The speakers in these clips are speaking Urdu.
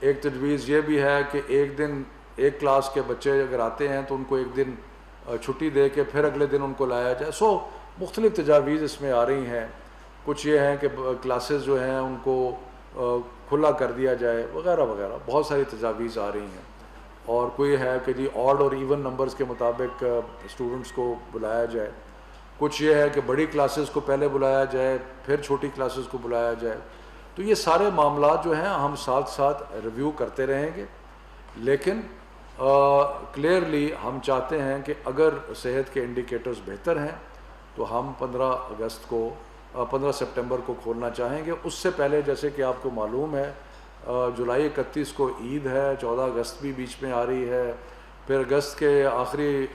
ایک تجویز یہ بھی ہے کہ ایک دن ایک کلاس کے بچے اگر آتے ہیں تو ان کو ایک دن چھٹی دے کے پھر اگلے دن ان کو لایا جائے. سو مختلف تجاویز اس میں آ رہی ہیں. کچھ یہ ہیں کہ کلاسز جو ہیں ان کو کھلا کر دیا جائے وغیرہ وغیرہ. بہت ساری تجاویز آ رہی ہیں. اور کوئی ہے کہ جی آڈ اور ایون نمبرز کے مطابق اسٹوڈنٹس کو بلایا جائے. کچھ یہ ہے کہ بڑی کلاسز کو پہلے بلایا جائے پھر چھوٹی کلاسز کو بلایا جائے. تو یہ سارے معاملات جو ہیں ہم ساتھ ساتھ ریویو کرتے رہیں گے. لیکن کلیئرلی ہم چاہتے ہیں کہ اگر صحت کے انڈیکیٹرز بہتر ہیں تو ہم 15 سپٹمبر کو کھولنا چاہیں گے. اس سے پہلے جیسے کہ آپ کو معلوم ہے جولائی 31 کو عید ہے, 14 اگست بھی بیچ میں آ رہی ہے, پھر اگست کے آخری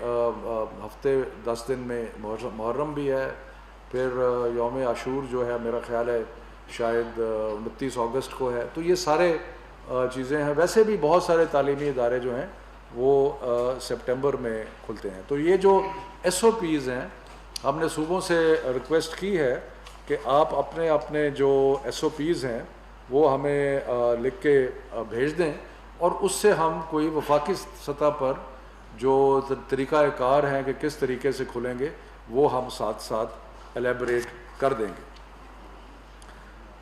ہفتے 10 دن میں محرم بھی ہے, پھر یوم عاشور جو ہے میرا خیال ہے شاید 29 اگست کو ہے. تو یہ سارے چیزیں ہیں. ویسے بھی بہت سارے تعلیمی ادارے جو ہیں وہ سپٹمبر میں کھلتے ہیں. تو یہ جو ایس او پیز ہیں ہم نے صوبوں سے ریکویسٹ کی ہے کہ آپ اپنے اپنے جو ایس او پیز ہیں وہ ہمیں لکھ کے بھیج دیں, اور اس سے ہم کوئی وفاقی سطح پر جو طریقہ کار ہیں کہ کس طریقے سے کھلیں گے وہ ہم ساتھ ساتھ ایلیبریٹ کر دیں گے.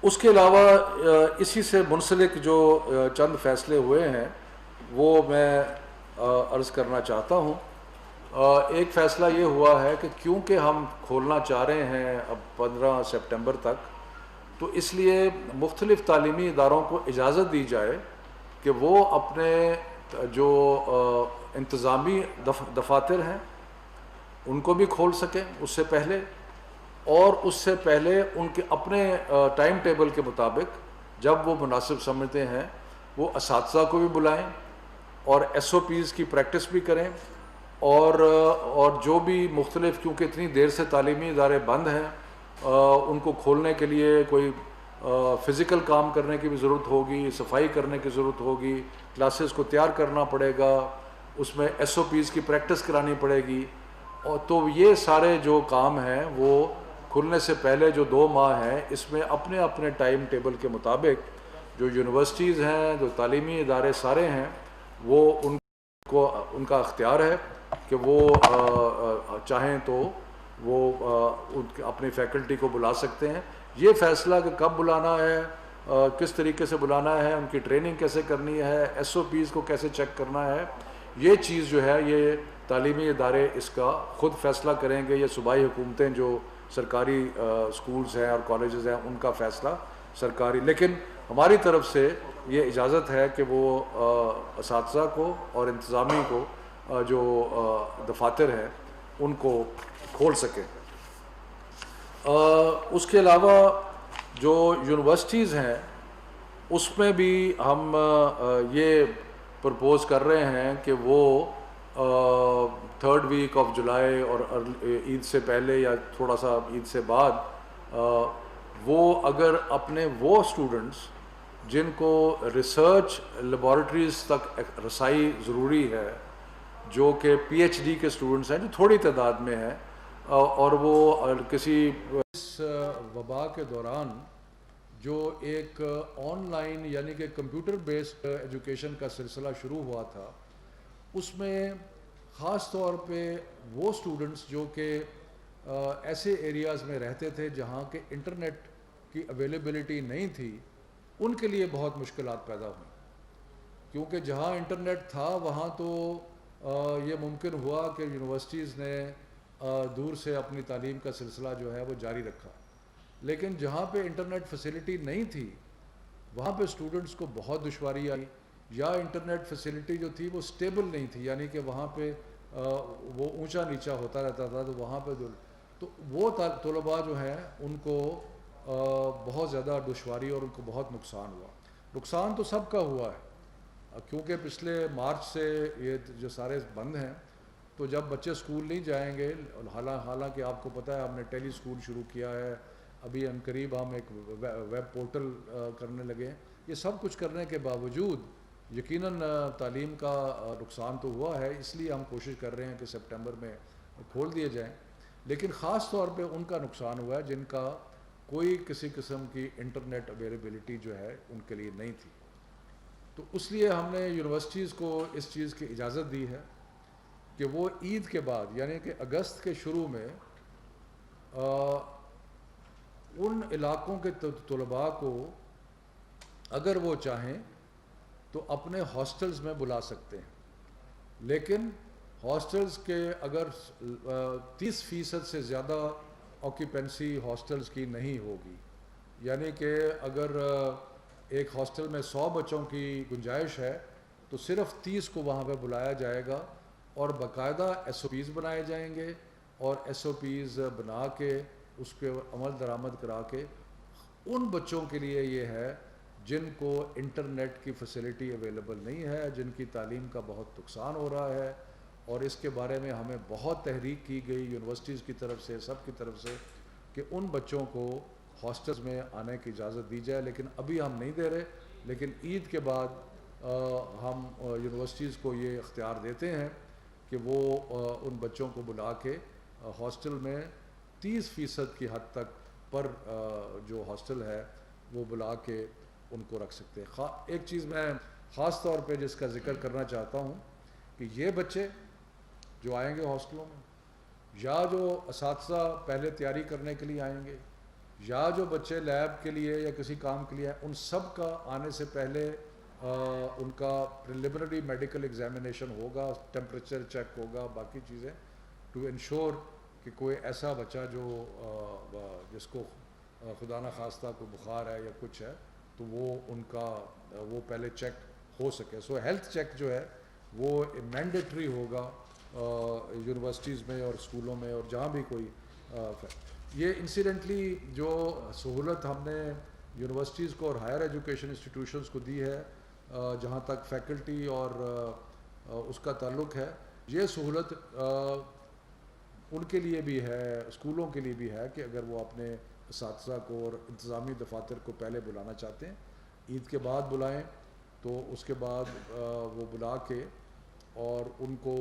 اس کے علاوہ اسی سے منسلک جو چند فیصلے ہوئے ہیں وہ میں عرض کرنا چاہتا ہوں. ایک فیصلہ یہ ہوا ہے کہ کیونکہ ہم کھولنا چاہ رہے ہیں اب 15 سپٹمبر تک, تو اس لیے مختلف تعلیمی اداروں کو اجازت دی جائے کہ وہ اپنے جو انتظامی دفاتر ہیں ان کو بھی کھول سکیں اس سے پہلے, اور اس سے پہلے ان کے اپنے ٹائم ٹیبل کے مطابق جب وہ مناسب سمجھتے ہیں وہ اساتذہ کو بھی بلائیں اور ایس او پیز کی پریکٹس بھی کریں, اور جو بھی مختلف کیونکہ اتنی دیر سے تعلیمی ادارے بند ہیں ان کو کھولنے کے لیے کوئی فزیکل کام کرنے کی بھی ضرورت ہوگی, صفائی کرنے کی ضرورت ہوگی, کلاسز کو تیار کرنا پڑے گا, اس میں ایس او پیز کی پریکٹس کرانی پڑے گی. اور تو یہ سارے جو کام ہیں وہ کھلنے سے پہلے جو 2 ماہ ہیں اس میں اپنے اپنے ٹائم ٹیبل کے مطابق جو یونیورسٹیز ہیں جو تعلیمی ادارے سارے ہیں وہ ان کا اختیار ہے کہ وہ چاہیں تو وہ اپنی فیکلٹی کو بلا سکتے ہیں. یہ فیصلہ کہ کب بلانا ہے, کس طریقے سے بلانا ہے, ان کی ٹریننگ کیسے کرنی ہے, ایس او پیز کو کیسے چیک کرنا ہے, یہ چیز جو ہے یہ تعلیمی ادارے اس کا خود فیصلہ کریں گے. یہ صوبائی حکومتیں جو سرکاری اسکولز ہیں اور کالجز ہیں ان کا فیصلہ سرکاری, لیکن ہماری طرف سے یہ اجازت ہے کہ وہ اساتذہ کو اور انتظامی کو جو دفاتر ہیں ان کو کھول سکیں. اس کے علاوہ جو یونیورسٹیز ہیں اس میں بھی ہم یہ پرپوز کر رہے ہیں کہ وہ 3rd ویک آف جولائی اور عید سے پہلے یا تھوڑا سا عید سے بعد وہ اگر اپنے وہ اسٹوڈنٹس جن کو ریسرچ لیبارٹریز تک رسائی ضروری ہے, جو کہ پی ایچ ڈی کے اسٹوڈنٹس ہیں جو تھوڑی تعداد میں ہیں, اور وہ کسی اس وبا کے دوران جو ایک آن لائن یعنی کہ کمپیوٹر بیسڈ ایجوکیشن کا سلسلہ شروع ہوا تھا, اس میں خاص طور پہ وہ اسٹوڈنٹس جو کہ ایسے ایریاز میں رہتے تھے جہاں کہ انٹرنیٹ کی اویلیبلٹی نہیں تھی, ان کے لیے بہت مشکلات پیدا ہوئیں. کیونکہ جہاں انٹرنیٹ تھا وہاں تو یہ ممکن ہوا کہ یونیورسٹیز نے دور سے اپنی تعلیم کا سلسلہ جو ہے وہ جاری رکھا, لیکن جہاں پہ انٹرنیٹ فیسلٹی نہیں تھی وہاں پہ اسٹوڈنٹس کو بہت دشواری آئی, یا انٹرنیٹ فیسلٹی جو تھی وہ سٹیبل نہیں تھی, یعنی کہ وہاں پہ وہ اونچا نیچا ہوتا رہتا تھا, تو وہاں پہ تو وہ طلباء جو ہیں ان کو بہت زیادہ دشواری اور ان کو بہت نقصان ہوا. نقصان تو سب کا ہوا ہے کیونکہ پچھلے مارچ سے یہ جو سارے بند ہیں, تو جب بچے اسکول نہیں جائیں گے, حالانکہ آپ کو پتہ ہے ہم نے ٹیلی اسکول شروع کیا ہے, ابھی عنقریب ہم ایک ویب پورٹل کرنے لگے ہیں, یہ سب کچھ کرنے کے باوجود یقیناً تعلیم کا نقصان تو ہوا ہے. اس لیے ہم کوشش کر رہے ہیں کہ سپٹمبر میں کھول دیے جائیں, لیکن خاص طور پہ ان کا نقصان ہوا ہے جن کا کوئی کسی قسم کی انٹرنیٹ اویلیبلٹی جو ہے ان کے لیے نہیں تھی. تو اس لیے ہم نے یونیورسٹیز کو اس چیز کی اجازت دی ہے کہ وہ عید کے بعد یعنی کہ اگست کے شروع میں ان علاقوں کے طلباء کو اگر وہ چاہیں تو اپنے ہاسٹلز میں بلا سکتے ہیں، لیکن ہاسٹلز کے اگر 30% سے زیادہ آکیپنسی ہاسٹلز کی نہیں ہوگی، یعنی کہ اگر ایک ہاسٹل میں 100 بچوں کی گنجائش ہے تو صرف 30 کو وہاں پہ بلایا جائے گا، اور باقاعدہ SOPs بنائے جائیں گے، اور SOPs بنا کے اس پہ عمل درآمد کرا کے ان بچوں کے لیے یہ ہے جن کو انٹرنیٹ کی فیسلٹی اویلیبل نہیں ہے، جن کی تعلیم کا بہت نقصان ہو رہا ہے، اور اس کے بارے میں ہمیں بہت تحریک کی گئی یونیورسٹیز کی طرف سے، سب کی طرف سے، کہ ان بچوں کو ہاسٹلز میں آنے کی اجازت دی جائے، لیکن ابھی ہم نہیں دے رہے، لیکن عید کے بعد ہم یونیورسٹیز کو یہ اختیار دیتے ہیں کہ وہ ان بچوں کو بلا کے ہاسٹل میں 30% کی حد تک پر جو ہاسٹل ہے وہ بلا کے ان کو رکھ سکتے ہیں۔ ایک چیز میں خاص طور پہ جس کا ذکر کرنا چاہتا ہوں کہ یہ بچے جو آئیں گے ہاسٹلوں میں، یا جو اساتذہ پہلے تیاری کرنے کے لیے آئیں گے، یا جو بچے لیب کے لیے یا کسی کام کے لیے آئیں، ان سب کا آنے سے پہلے ان کا پریلیمنری میڈیکل ایگزامینیشن ہوگا، ٹیمپریچر چیک ہوگا، باقی چیزیں، ٹو انشور کہ کوئی ایسا بچہ جو جس کو خدا نخواستہ کوئی بخار ہے یا کچھ ہے تو وہ ان کا وہ پہلے چیک ہو سکے۔ سو ہیلتھ چیک جو ہے وہ مینڈیٹری ہوگا یونیورسٹیز میں اور اسکولوں میں اور جہاں بھی کوئی یہ انسیڈنٹلی جو سہولت ہم نے یونیورسٹیز کو اور ہائر ایجوکیشن انسٹیٹیوشنز کو دی ہے جہاں تک فیکلٹی اور اس کا تعلق ہے، یہ سہولت ان کے لیے بھی ہے، اسکولوں کے لیے بھی ہے کہ اگر وہ اپنے اساتذہ کو اور انتظامی دفاتر کو پہلے بلانا چاہتے ہیں، عید کے بعد بلائیں، تو اس کے بعد وہ بلا کے اور ان کو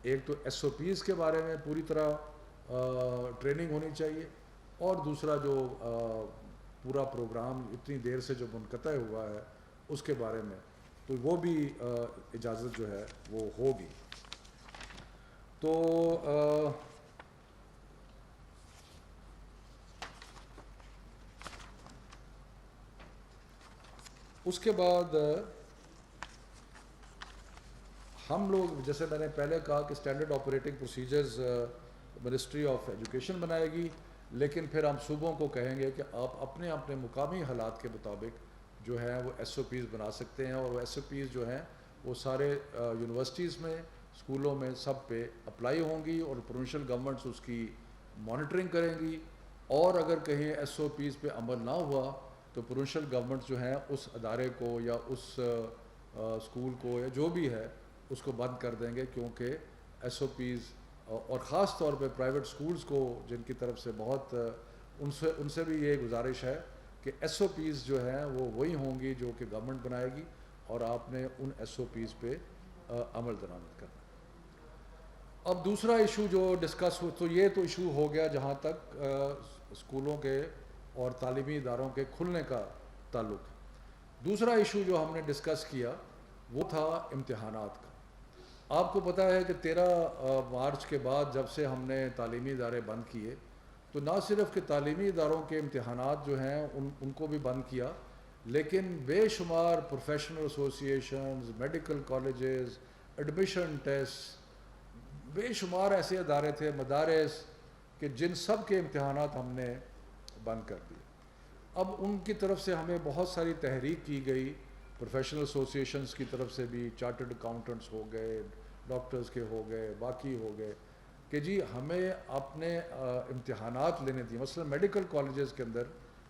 ایک تو SOPs کے بارے میں پوری طرح ٹریننگ ہونی چاہیے، اور دوسرا جو پورا پروگرام اتنی دیر سے جو منقطع ہوا ہے اس کے بارے میں تو وہ بھی اجازت جو ہے وہ ہوگی۔ تو اس کے بعد ہم لوگ جیسے میں نے پہلے کہا کہ standard operating procedures ministry of education بنائے گی، لیکن پھر ہم صوبوں کو کہیں گے کہ آپ اپنے اپنے مقامی حالات کے مطابق جو ہیں وہ SOPs بنا سکتے ہیں، اور وہ SOPs جو ہیں وہ سارے یونیورسٹیز میں، اسکولوں میں سب پہ اپلائی ہوں گی، اور پروونشل گورنمنٹس اس کی مانیٹرنگ کریں گی، اور اگر کہیں SOPs پہ عمل نہ ہوا تو پروونشل گورنمنٹس جو ہیں اس ادارے کو یا اس اسکول کو یا جو بھی ہے اس کو بند کر دیں گے، کیونکہ SOPs اور خاص طور پہ پرائیویٹ سکولز کو جن کی طرف سے بہت ان سے بھی یہ گزارش ہے کہ SOPs جو ہیں وہ وہی ہوں گی جو کہ گورنمنٹ بنائے گی، اور آپ نے ان SOPs پہ عمل درآمد کرنا۔ اب دوسرا ایشو جو ڈسکس ہو، تو یہ تو ایشو ہو گیا جہاں تک اسکولوں کے اور تعلیمی اداروں کے کھلنے کا تعلق ہے۔ دوسرا ایشو جو ہم نے ڈسکس کیا وہ تھا امتحانات کا۔ آپ کو پتہ ہے کہ 13 مارچ کے بعد جب سے ہم نے تعلیمی ادارے بند کیے تو نہ صرف کہ تعلیمی اداروں کے امتحانات جو ہیں ان کو بھی بند کیا، لیکن بے شمار professional associations, medical colleges, admission test, بے شمار ایسے ادارے تھے، مدارس، کہ جن سب کے امتحانات ہم نے بند کر دیے۔ اب ان کی طرف سے ہمیں بہت ساری تحریک کی گئی، پروفیشنل ایسوسیشنز کی طرف سے بھی، چارٹرڈ اکاؤنٹنٹس ہو گئے، ڈاکٹرز کے ہو گئے، باقی ہو گئے، کہ جی ہمیں اپنے امتحانات لینے دیے۔ مثلا میڈیکل کالجز کے اندر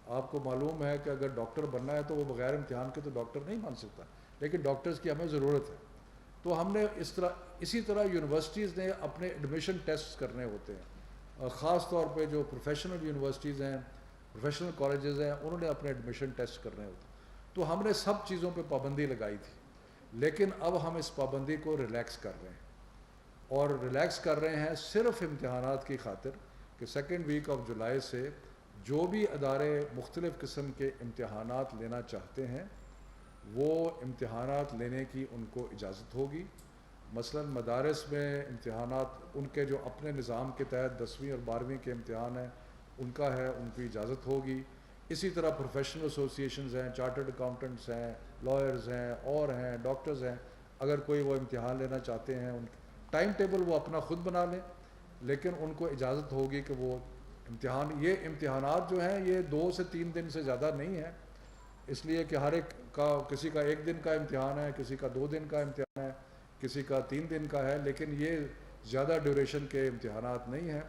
آپ کو معلوم ہے کہ اگر ڈاکٹر بننا ہے تو وہ بغیر امتحان کے تو ڈاکٹر نہیں بن سکتا، لیکن ڈاکٹرز کی ہمیں ضرورت ہے۔ تو ہم نے اسی طرح یونیورسٹیز نے اپنے ایڈمیشن ٹیسٹ کرنے ہوتے ہیں، خاص طور پہ جو پروفیشنل یونیورسٹیز ہیں، پروفیشنل کالجز ہیں، انہوں نے اپنے ایڈمیشن ٹیسٹ کرنے ہوتے ہیں۔ تو ہم نے سب چیزوں پہ پابندی لگائی تھی، لیکن اب ہم اس پابندی کو ریلیکس کر رہے ہیں، اور ریلیکس کر رہے ہیں صرف امتحانات کی خاطر کہ 2 ویک آف جولائی سے جو بھی ادارے مختلف قسم کے امتحانات لینا چاہتے ہیں وہ امتحانات لینے کی ان کو اجازت ہوگی. مثلا مدارس میں امتحانات ان کے جو اپنے نظام کے تحت 10ویں اور 12ویں کے امتحان ہیں ان کا ہے، ان کی اجازت ہوگی. اسی طرح پروفیشنل ایسوسیشنز ہیں، چارٹرڈ اکاؤنٹنٹس ہیں، لائرز ہیں، اور ہیں ڈاکٹرز ہیں، اگر کوئی وہ امتحان لینا چاہتے ہیں ان ٹائم ٹیبل وہ اپنا خود بنا لیں، لیکن ان کو اجازت ہوگی کہ وہ یہ امتحانات جو ہیں یہ 2 سے 3 دن سے زیادہ نہیں ہیں، اس لیے کہ ہر ایک کا کسی کا 1 دن کا امتحان ہے، کسی کا 2 دن کا امتحان ہے، کسی کا 3 دن کا ہے، لیکن یہ زیادہ ڈیوریشن کے امتحانات نہیں ہیں.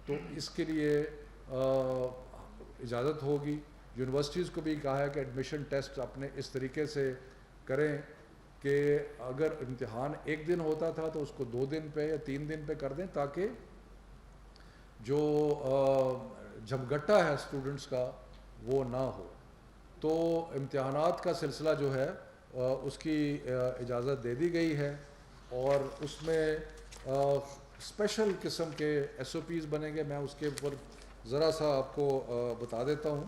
تو اس کے لیے اجازت ہوگی. یونیورسٹیز کو بھی کہا ہے کہ ایڈمیشن ٹیسٹ اپنے اس طریقے سے کریں کہ اگر امتحان 1 دن ہوتا تھا تو اس کو 2 دن پہ یا 3 دن پہ کر دیں، تاکہ جو جھمگٹا ہے اسٹوڈنٹس کا وہ نہ ہو. تو امتحانات کا سلسلہ جو ہے اس کی اجازت دے دی گئی ہے، اور اس میں اسپیشل قسم کے SOPs بنیں گے. میں اس کے اوپر ذرا سا آپ کو بتا دیتا ہوں.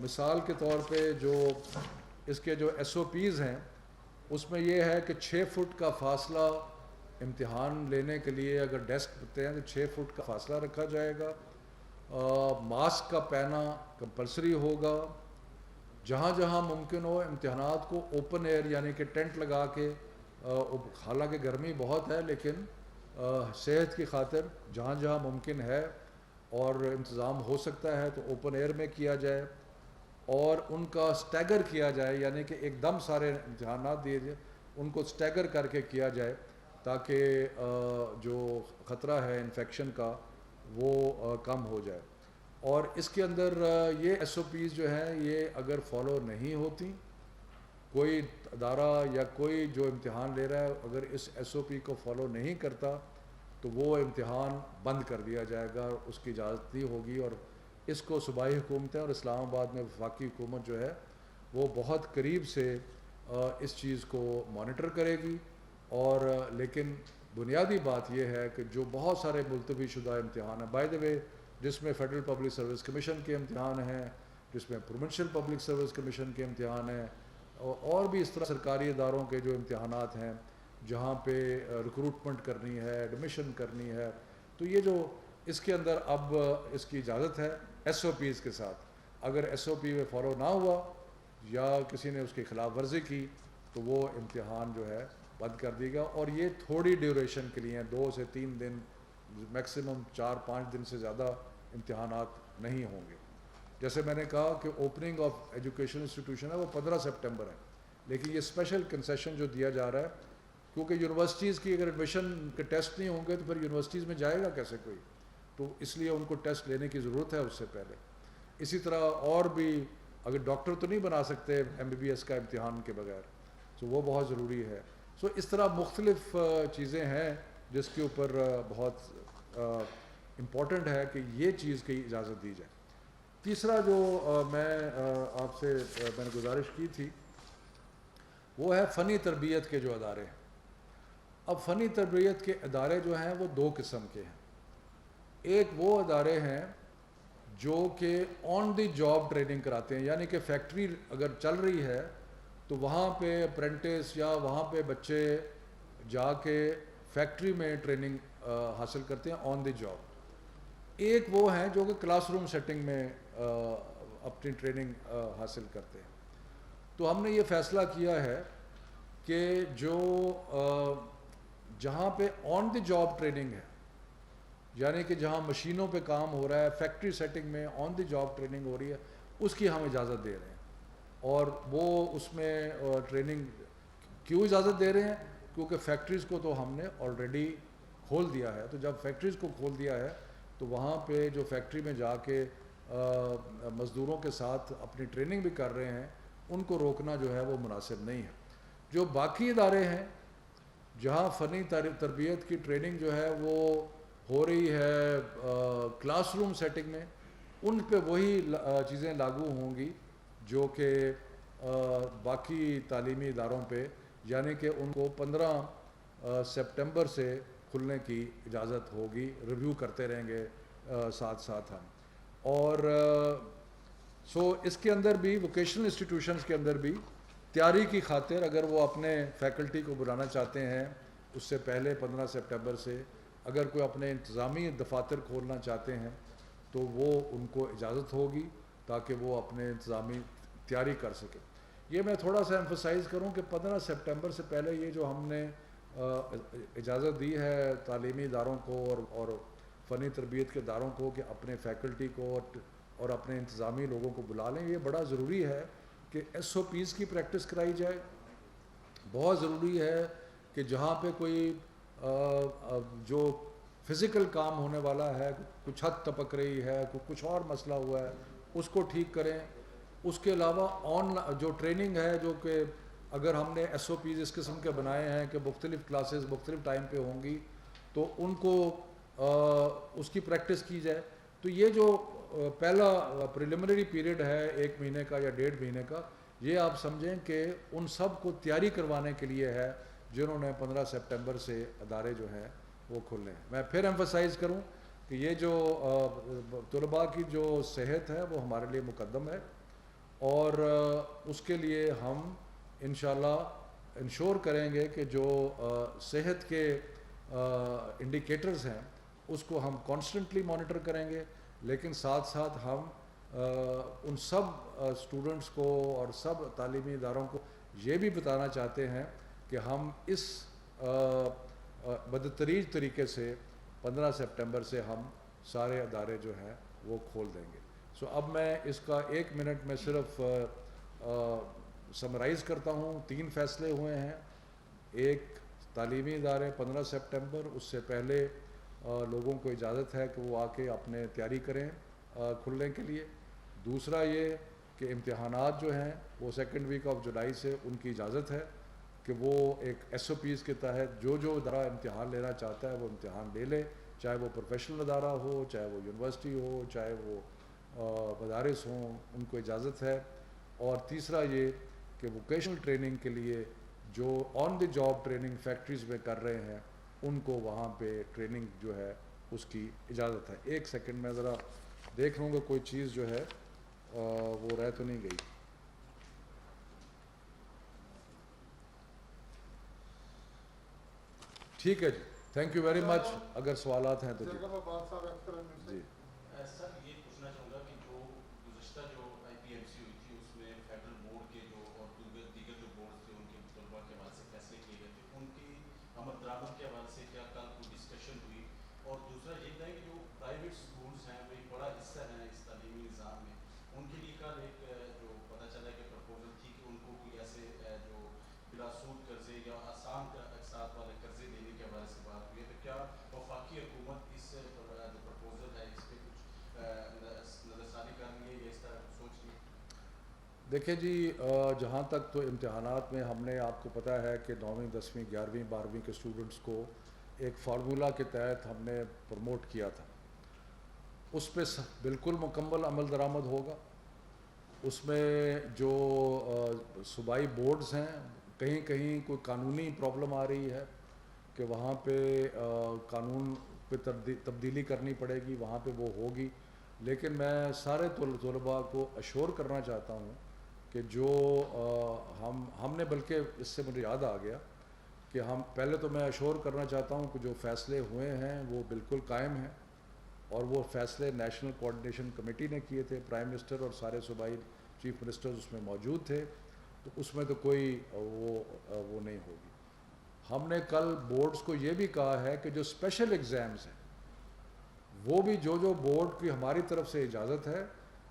مثال کے طور پہ جو اس کے جو SOPs ہیں اس میں یہ ہے کہ 6 فٹ کا فاصلہ امتحان لینے کے لیے اگر ڈیسک ہوتے ہیں تو 6 فٹ کا فاصلہ رکھا جائے گا. ماسک کا پہنا کمپلسری ہوگا. جہاں جہاں ممکن ہو امتحانات کو اوپن ایئر یعنی کہ ٹینٹ لگا کے، حالانکہ گرمی بہت ہے لیکن صحت کی خاطر جہاں جہاں ممکن ہے اور انتظام ہو سکتا ہے تو اوپن ایئر میں کیا جائے، اور ان کا سٹیگر کیا جائے، یعنی کہ ایک دم سارے امتحانات دیے جائے، ان کو سٹیگر کر کے کیا جائے تاکہ جو خطرہ ہے انفیکشن کا وہ کم ہو جائے. اور اس کے اندر یہ SOPs جو ہیں یہ اگر فالو نہیں ہوتی، کوئی ادارہ یا کوئی جو امتحان لے رہا ہے اگر اس SOP کو فالو نہیں کرتا تو وہ امتحان بند کر دیا جائے گا، اس کی اجازت نہیں ہوگی. اور اس کو صوبائی حکومتیں اور اسلام آباد میں وفاقی حکومت جو ہے وہ بہت قریب سے اس چیز کو مانیٹر کرے گی. اور لیکن بنیادی بات یہ ہے کہ جو بہت سارے ملتوی شدہ امتحان ہیں، بائی دا وے، جس میں فیڈرل پبلک سروس کمیشن کے امتحان ہیں، جس میں پروونشل پبلک سروس کمیشن کے امتحان ہیں، اور بھی اس طرح سرکاری اداروں کے جو امتحانات ہیں جہاں پہ ریکروٹمنٹ کرنی ہے، ایڈمیشن کرنی ہے، تو یہ جو اس کے اندر اب اس کی اجازت ہے SOPs کے ساتھ. اگر SOP میں فالو نہ ہوا یا کسی نے اس کی خلاف ورزی کی تو وہ امتحان جو ہے بند کر دے گا. اور یہ تھوڑی ڈیوریشن کے لیے 2 سے 3 دن، میکسیمم 4-5 دن سے زیادہ امتحانات نہیں ہوں گے. جیسے میں نے کہا کہ اوپننگ آف ایجوکیشن انسٹیٹیوشن ہے وہ 15 سپٹمبر ہے، لیکن یہ اسپیشل کنسیشن جو دیا جا رہا ہے کیونکہ یونیورسٹیز کی اگر ایڈمیشن کے ٹیسٹ نہیں ہوں گے تو پھر یونیورسٹیز میں جائے گا کیسے کوئی، تو اس لیے ان کو ٹیسٹ لینے کی ضرورت ہے اس سے پہلے. اسی طرح اور بھی اگر ڈاکٹر تو نہیں بنا سکتے MBBS کا امتحان کے بغیر، تو وہ بہت ضروری ہے. اس طرح مختلف چیزیں ہیں جس کے اوپر بہت امپورٹنٹ ہے کہ یہ چیز کی اجازت دی جائے. تیسرا جو میں آپ سے میں نے گزارش کی تھی وہ ہے فنی تربیت کے جو ادارے ہیں. اب فنی تربیت کے ادارے جو ہیں وہ 2 قسم کے ہیں. ایک وہ ادارے ہیں جو کہ آن دی جاب ٹریننگ کراتے ہیں، یعنی کہ فیکٹری اگر چل رہی ہے تو وہاں پہ اپرینٹس یا وہاں پہ بچے جا کے فیکٹری میں ٹریننگ حاصل کرتے ہیں آن دی جاب. ایک وہ ہیں جو کہ کلاس روم سیٹنگ میں اپنی ٹریننگ حاصل کرتے ہیں. تو ہم نے یہ فیصلہ کیا ہے کہ جو جہاں پہ آن دی جاب ٹریننگ ہے، یعنی کہ جہاں مشینوں پہ کام ہو رہا ہے، فیکٹری سیٹنگ میں آن دی جاب ٹریننگ ہو رہی ہے، اس کی ہم اجازت دے رہے ہیں. اور وہ اس میں ٹریننگ کیوں اجازت دے رہے ہیں؟ کیونکہ فیکٹریز کو تو ہم نے آلریڈی کھول دیا ہے. تو جب فیکٹریز کو کھول دیا ہے تو وہاں پہ جو فیکٹری میں جا کے مزدوروں کے ساتھ اپنی ٹریننگ بھی کر رہے ہیں ان کو روکنا جو ہے وہ مناسب نہیں ہے. جو باقی ادارے ہیں جہاں فنی تربیت کی ٹریننگ جو ہے وہ ہو رہی ہے کلاس روم سیٹنگ میں، ان پہ وہی چیزیں لاگو ہوں گی جو کہ باقی تعلیمی اداروں پہ، یعنی کہ ان کو 15 سپٹمبر سے کھلنے کی اجازت ہوگی. ریویو کرتے رہیں گے ساتھ ساتھ ہم. اور سو اس کے اندر بھی ووکیشنل انسٹیٹیوشنز کے اندر بھی تیاری کی خاطر اگر وہ اپنے فیکلٹی کو بلانا چاہتے ہیں اس سے پہلے 15 سپٹمبر سے اگر کوئی اپنے انتظامی دفاتر کھولنا چاہتے ہیں تو وہ ان کو اجازت ہوگی تاکہ وہ اپنے انتظامی تیاری کر سکیں. یہ میں تھوڑا سا ایمفسائز کروں کہ 15 سپٹمبر سے پہلے یہ جو ہم نے اجازت دی ہے تعلیمی اداروں کو اور فنی تربیت کے اداروں کو کہ اپنے فیکلٹی کو اور اپنے انتظامی لوگوں کو بلا لیں, یہ بڑا ضروری ہے کہ ایس او پیز کی پریکٹس کرائی جائے. بہت ضروری ہے کہ جہاں پہ کوئی جو فزیکل کام ہونے والا ہے, کچھ چھت ٹپک رہی ہے, کچھ اور مسئلہ ہوا ہے, اس کو ٹھیک کریں. اس کے علاوہ جو ٹریننگ ہے جو کہ اگر ہم نے ایس او پیز اس قسم کے بنائے ہیں کہ مختلف کلاسز مختلف ٹائم پہ ہوں گی تو ان کو اس کی پریکٹس کی جائے. تو یہ جو پہلا پریلیمنری پیریڈ ہے 1 مہینے کا یا 1.5 مہینے کا, یہ آپ سمجھیں کہ ان سب کو تیاری کروانے کے لیے ہے جنہوں نے 15 سپٹمبر سے ادارے جو ہیں وہ کھلنے ہیں. میں پھر ایمفسائز کروں کہ یہ جو طلباء کی جو صحت ہے وہ ہمارے لیے مقدم ہے اور اس کے لیے ہم انشاءاللہ انشور کریں گے کہ جو صحت کے انڈیکیٹرز ہیں اس کو ہم کانسٹنٹلی مانیٹر کریں گے, لیکن ساتھ ساتھ ہم ان سب اسٹوڈنٹس کو اور سب تعلیمی اداروں کو یہ بھی بتانا چاہتے ہیں کہ ہم اس بدتریج طریقے سے 15 سپٹمبر سے ہم سارے ادارے جو ہیں وہ کھول دیں گے. سو اب میں اس کا 1 منٹ میں صرف سمرائز کرتا ہوں. 3 فیصلے ہوئے ہیں. ایک, تعلیمی ادارے 15 سپٹمبر اس سے پہلے لوگوں کو اجازت ہے کہ وہ آ کے اپنے تیاری کریں کھلنے کے لیے. دوسرا یہ کہ امتحانات جو ہیں وہ 2 ویک آف جولائی سے ان کی اجازت ہے کہ وہ ایک ایس او پیز کے تحت جو ادارہ امتحان لینا چاہتا ہے وہ امتحان لے لے, چاہے وہ پروفیشنل ادارہ ہو, چاہے وہ یونیورسٹی ہو, چاہے وہ مدارس ہوں, ان کو اجازت ہے. اور تیسرا یہ کہ ووکیشنل ٹریننگ کے لیے جو آن دی جاب ٹریننگ فیکٹریز میں کر رہے ہیں ان کو وہاں پہ ٹریننگ جو ہے اس کی اجازت ہے. 1 سیکنڈ میں ذرا دیکھ لوں گا کوئی چیز جو ہے وہ رہ تو نہیں گئی. ٹھیک ہے جی, تھینک یو ویری مچ. اگر سوالات ہیں تو جی. سر یہ پوچھنا چاہوں گا کہ جو گزشتہ جو آئی پی ایم سی ہوئی تھی اس میں فیڈرل بورڈ کے جو اور دیگر جو بورڈ تھے ان کے طلباء کے حوالے سے فیصلے کیے گئے تھے, ان کی آمد درآمد کے حوالے سے کیا کل کوئی ڈسکشن ہوئی؟ اور دوسرا یہ تھا کہ جو پرائیویٹ اسکولس ہیں وہ ایک بڑا حصہ ہیں اس تعلیمی نظام میں, ان کے لیے کل ایک جو پتہ چلا کہ پرپوزل تھی کہ ان کو کوئی ایسے جو بلا سود قرضے یا آسان اقساط والے قرضے دینے کے حوالے سے بات ہوئی ہے, تو کیا وفاقی حکومت اس جو پرپوزل ہے اس پہ کچھ نظر ثانی کر رہی ہے یا اس طرح سوچ رہی ہے؟ دیکھیں جی, جہاں تک تو امتحانات میں ہم نے آپ کو پتہ ہے کہ 9ویں 10ویں 11ویں 12ویں کے اسٹوڈنٹس کو ایک فارمولہ کے تحت ہم نے پروموٹ کیا تھا. اس پہ بالکل مکمل عمل درآمد ہوگا. اس میں جو صوبائی بورڈز ہیں کہیں کہیں کوئی قانونی پرابلم آ رہی ہے کہ وہاں پہ قانون پہ تبدیلی کرنی پڑے گی, وہاں پہ وہ ہوگی. لیکن میں سارے طلباء کو اشور کرنا چاہتا ہوں کہ جو ہم نے, بلکہ اس سے مجھے یاد آ گیا کہ ہم پہلے تو میں اشور کرنا چاہتا ہوں کہ جو فیصلے ہوئے ہیں وہ بالکل قائم ہیں اور وہ فیصلے نیشنل کوآرڈینیشن کمیٹی نے کیے تھے. پرائم منسٹر اور سارے صوبائی چیف منسٹرز اس میں موجود تھے, تو اس میں تو کوئی وہ نہیں ہوگی. ہم نے کل بورڈز کو یہ بھی کہا ہے کہ جو اسپیشل ایگزامز ہیں وہ بھی جو بورڈ کی ہماری طرف سے اجازت ہے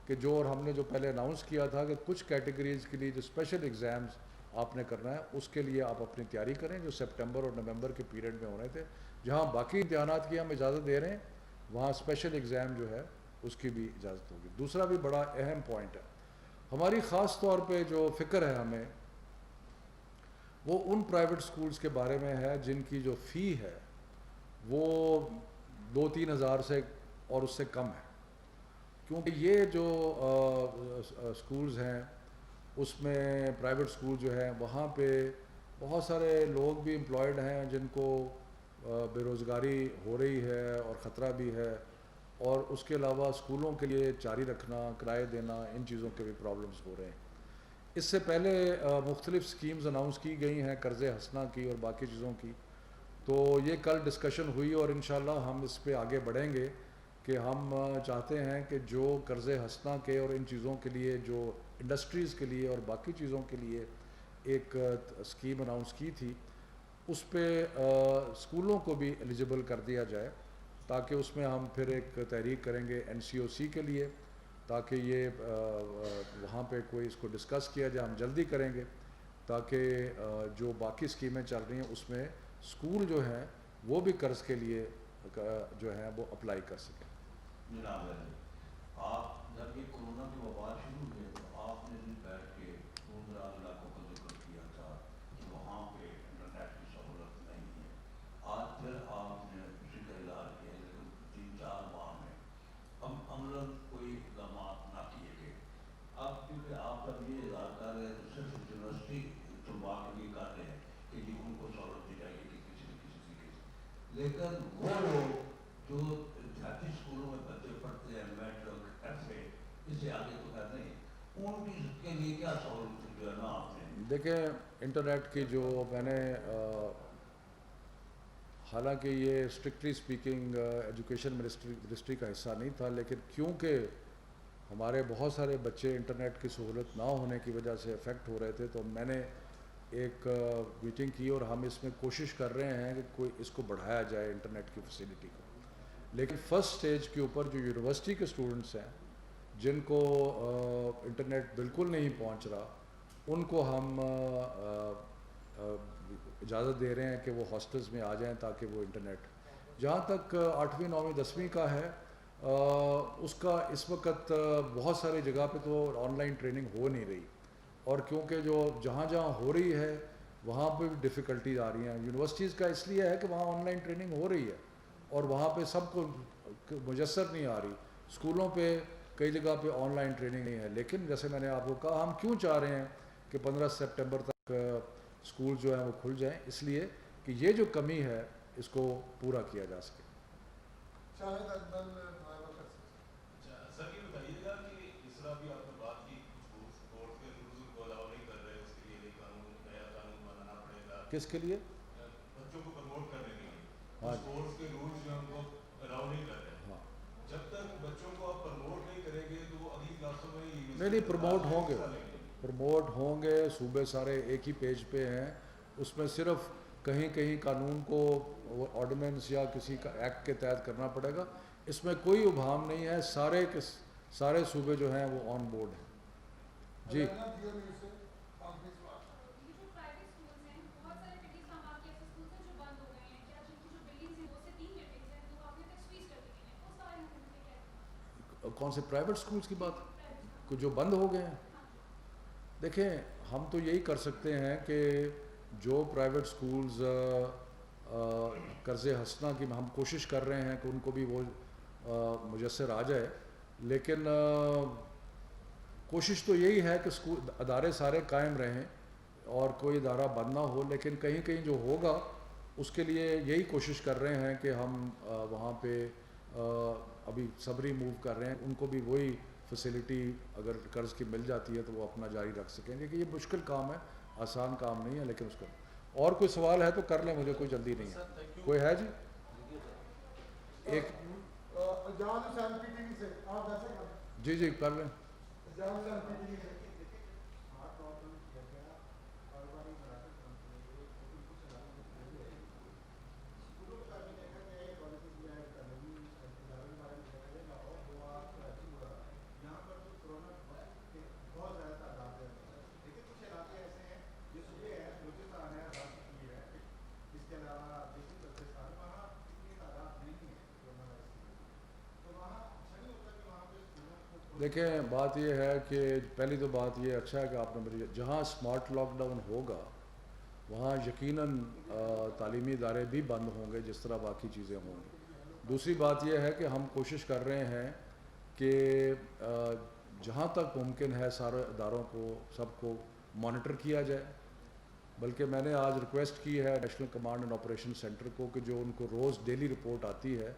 کہ جو, اور ہم نے جو پہلے اناؤنس کیا تھا کہ کچھ کیٹیگریز کے لیے جو اسپیشل ایگزامز آپ نے کرنا ہے اس کے لیے آپ اپنی تیاری کریں, جو سپٹمبر اور نومبر کے پیریڈ میں ہونے تھے. جہاں باقی امتحانات کی ہم اجازت دے رہے ہیں وہاں اسپیشل ایگزام جو ہے اس کی بھی اجازت ہوگی. دوسرا بھی بڑا اہم پوائنٹ ہے, ہماری خاص طور پہ جو فکر ہے ہمیں وہ ان پرائیویٹ سکولز کے بارے میں ہے جن کی جو فی ہے وہ 2-3 ہزار سے اور اس سے کم ہے. کیونکہ یہ جو سکولز ہیں اس میں پرائیویٹ سکول جو ہیں وہاں پہ بہت سارے لوگ بھی امپلائڈ ہیں جن کو بے روزگاری ہو رہی ہے اور خطرہ بھی ہے, اور اس کے علاوہ اسکولوں کے لیے جاری رکھنا، کرائے دینا، ان چیزوں کے بھی پرابلمس ہو رہے ہیں۔ اس سے پہلے مختلف اسکیمز اناؤنس کی گئی ہیں، قرض حسنہ کی اور باقی چیزوں کی، تو یہ کل ڈسکشن ہوئی اور انشاءاللہ ہم اس پہ آگے بڑھیں گے کہ ہم چاہتے ہیں کہ جو قرض حسنہ کے اور ان چیزوں کے لیے جو انڈسٹریز کے لیے اور باقی چیزوں کے لیے ایک اسکیم اناؤنس کی تھی، اس پہ اسکولوں کو بھی ایلیجیبل کر دیا جائے، تاکہ اس میں ہم پھر ایک تحریک کریں گے NCOC کے لیے، تاکہ یہ وہاں پہ کوئی اس کو ڈسکس کیا جائے، ہم جلدی کریں گے تاکہ جو باقی اسکیمیں چل رہی ہیں اس میں اسکول جو ہیں وہ بھی قرض کے لیے جو ہیں وہ اپلائی کر سکیں۔ جناب آپ جب یہ کورونا کی وبا شروع ہوئی تو آپ نے بھی بیٹھ کے دور دراز علاقوں کا ذکر کیا تھا کہ وہاں پہ انٹرنیٹ کی سہولت نہیں ہے۔ آج پھر آپ نے اسی کا اعلان کیا، لیکن 3-4 ماہ میں عملاً کوئی اقدامات نہ کیے گئے۔ اب کیونکہ آپ اب یہ اظہار کر رہے ہیں تو صرف یونیورسٹی طلباء کے لیے کر رہے ہیں کہ جی ان کو سہولت دی جائے گی کہ کسی نہ کسی طریقے سے، لیکن وہ لوگ جو دیہاتی اسکولوں میں بچے پڑھتے ہیں، میٹرک ایف اے، اس سے آگے تو کہتے ہیں، ان کی کے لیے کیا سہولت جو ہے نا آپ نے؟ دیکھیں انٹرنیٹ کی جو میں نے حالانکہ یہ اسٹرکٹلی اسپیکنگ ایجوکیشن منسٹری کا حصہ نہیں تھا، لیکن کیونکہ ہمارے بہت سارے بچے انٹرنیٹ کی سہولت نہ ہونے کی وجہ سے افیکٹ ہو رہے تھے، تو میں نے ایک میٹنگ کی اور ہم اس میں کوشش کر رہے ہیں کہ کوئی اس کو بڑھایا جائے انٹرنیٹ کی فیسیلٹی کو۔ لیکن فرسٹ سٹیج کے اوپر جو یونیورسٹی کے اسٹوڈنٹس ہیں جن کو انٹرنیٹ بالکل نہیں پہنچ رہا، ان کو ہم اجازت دے رہے ہیں کہ وہ ہاسٹلز میں آ جائیں تاکہ وہ انٹرنیٹ، جہاں تک 8ویں 9ویں 10ویں کا ہے اس کا اس وقت بہت ساری جگہ پہ تو آن لائن ٹریننگ ہو نہیں رہی، اور کیونکہ جو جہاں جہاں ہو رہی ہے وہاں پہ بھی ڈیفیکلٹیز آ رہی ہیں۔ یونیورسٹیز کا اس لیے ہے کہ وہاں آن لائن ٹریننگ ہو رہی ہے اور وہاں پہ سب کو میسر نہیں آ رہی، اسکولوں پہ کئی جگہ پہ آن لائن ٹریننگ نہیں ہے۔ لیکن جیسے میں نے آپ کو کہا، ہم کیوں چاہ رہے ہیں کہ 15 سپٹمبر تک اسکول جو ہیں وہ کھل جائیں، اس لیے کہ یہ جو کمی ہے اس کو پورا کیا جا سکے۔ سر یہ بتائیے گا کہ اس طرح بھی آپ نے بات کی کچھ کورس کے رولز کو الاؤ نہیں کر رہے، اس کے لیے نیا قانون بنانا پڑے گا کس کے لیے؟ بچوں کو پروموٹ کرنے کے لیے ہاں کچھ کورس کے رولز جو ہیں ان کو الاؤ نہیں کر رہے۔ ہاں جب تک بچوں کو آپ پروموٹ نہیں کریں گے تو وہ اگلی کلاسوں میں نہیں پروموٹ ہوں گے، صوبے سارے ایک ہی پیج پہ ہیں، اس میں صرف کہیں کہیں قانون کو آرڈیننس یا کسی کا ایکٹ کے تحت کرنا پڑے گا، اس میں کوئی ابہام نہیں ہے، سارے صوبے جو ہیں وہ آن بورڈ ہیں۔ جی کون سے پرائیویٹ سکولز کی بات کو جو بند ہو گئے ہیں؟ دیکھیں ہم تو یہی کر سکتے ہیں کہ جو پرائیویٹ سکولز قرض حسنہ کی ہم کوشش کر رہے ہیں کہ ان کو بھی وہ میسر آ جائے، لیکن کوشش تو یہی ہے کہ ادارے سارے قائم رہیں اور کوئی ادارہ بند نہ ہو، لیکن کہیں کہیں جو ہوگا اس کے لیے یہی کوشش کر رہے ہیں کہ ہم وہاں پہ ابھی صبری موو کر رہے ہیں، ان کو بھی وہی فیسیلٹی اگر قرض کی مل جاتی ہے تو وہ اپنا جاری رکھ سکیں گے، کہ یہ مشکل کام ہے، آسان کام نہیں ہے، لیکن اس کا اور کوئی سوال ہے تو کر لیں، مجھے کوئی جلدی نہیں ہے۔ کوئی ہے جی؟ ایک جی کر لیں۔ دیکھیں بات یہ ہے کہ پہلی تو بات یہ اچھا ہے کہ آپ نے مجھے، جہاں اسمارٹ لاک ڈاؤن ہوگا وہاں یقیناً تعلیمی ادارے بھی بند ہوں گے جس طرح باقی چیزیں ہوں گی۔ دوسری بات یہ ہے کہ ہم کوشش کر رہے ہیں کہ جہاں تک ممکن ہے سارے اداروں کو سب کو مانیٹر کیا جائے، بلکہ میں نے آج ریکویسٹ کی ہے national command and operation centre کو کہ جو ان کو روز ڈیلی رپورٹ آتی ہے،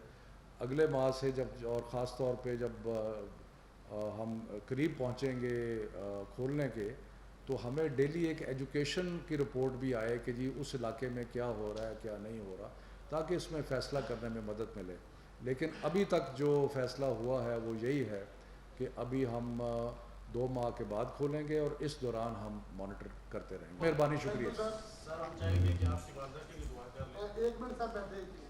اگلے ماہ سے جب اور خاص طور پہ جب ہم قریب پہنچیں گے کھولنے کے تو ہمیں ڈیلی ایک ایجوکیشن کی رپورٹ بھی آئے کہ جی اس علاقے میں کیا ہو رہا ہے کیا نہیں ہو رہا تاکہ اس میں فیصلہ کرنے میں مدد ملے. لیکن ابھی تک جو فیصلہ ہوا ہے وہ یہی ہے کہ ابھی ہم 2 ماہ کے بعد کھولیں گے اور اس دوران ہم مانیٹر کرتے رہیں گے. مہربانی, شکریہ. سر ہم چاہیں گے کہ آپ کی والدہ کے لیے دعا کر لیں. ایک منٹ سر بیٹھے.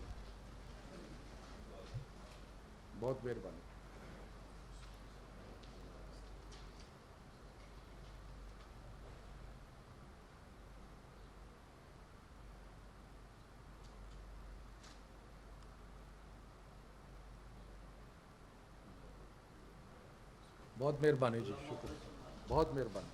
بہت مہربانی. بہت مہربانی جی, شکریہ, بہت مہربانی.